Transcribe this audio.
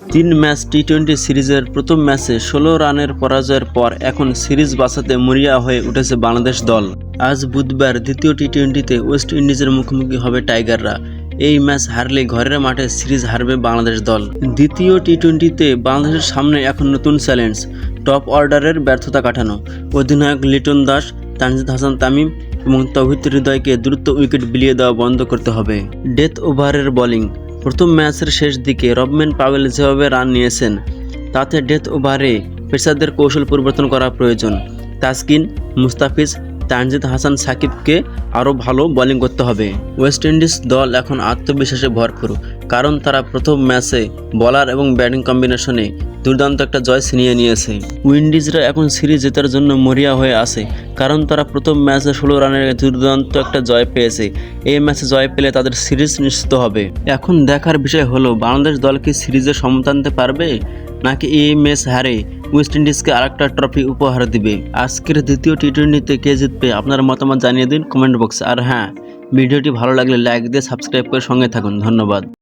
তিন ম্যাচ টি-20 সিরিজের প্রথম ম্যাচে ১৬ রানের পরাজয়ের পর এখন সিরিজ বাঁচাতে মরিয়া হয়ে উঠেছে বাংলাদেশ দল। আজ বুধবার দ্বিতীয় টি-20তে ওয়েস্ট ইন্ডিজের মুখোমুখি হবে টাইগাররা। এই ম্যাচ হারলে ঘরের মাঠে সিরিজ হারবে বাংলাদেশ দল। দ্বিতীয় টি-20তে বাংলাদেশের সামনে এখন নতুন চ্যালেঞ্জ, টপ অর্ডারের ব্যর্থতা কাটানো। অধিনায়ক লিটন দাস, তানজিদ হাসান তামিম এবং তৌহিদ হৃদয়কে দ্রুত উইকেট বিলিয়ে দেওয়া বন্ধ করতে হবে। ডেথ ওভারের বোলিং। প্রথম ম্যাচের শেষ দিকে রবম্যান পাওয়েল যেভাবে রান নিয়েছেন, তাতে ডেথ ওভারে পেসারদের কৌশল পরিবর্তন করা প্রয়োজন। তাসকিন, মুস্তাফিজ, তানজিদ হাসান সাকিবকে আরও ভালো বোলিং করতে হবে। ওয়েস্ট ইন্ডিজ দল এখন আত্মবিশ্বাসে ভরপুর, কারণ তারা প্রথম ম্যাচে বোলার এবং ব্যাটিং কম্বিনেশনে দুর্দান্ত একটা জয় ছিনিয়ে নিয়েছে। উইন্ডিজরা এখন সিরিজ জেতার জন্য মরিয়া হয়ে আছে, কারণ তারা প্রথম ম্যাচে ১৬ রানের দুর্দান্ত একটা জয় পেয়েছে। এই ম্যাচে জয় পেলে তাদের সিরিজ নিশ্চিত হবে। এখন দেখার বিষয় হলো বাংলাদেশ দল কি সিরিজে সমতা আনতে পারবে, নাকি এই ম্যাচ হারে ওয়েস্ট ইন্ডিজকে আরেকটা ট্রফি উপহার দিবে। আজকের দ্বিতীয় টি-20তে কে জিতবে আপনার মতামত জানিয়ে দিন কমেন্ট বক্সে। আর হ্যাঁ, ভিডিওটি ভালো লাগলে লাইক দিয়ে সাবস্ক্রাইব করে সঙ্গে থাকুন। ধন্যবাদ।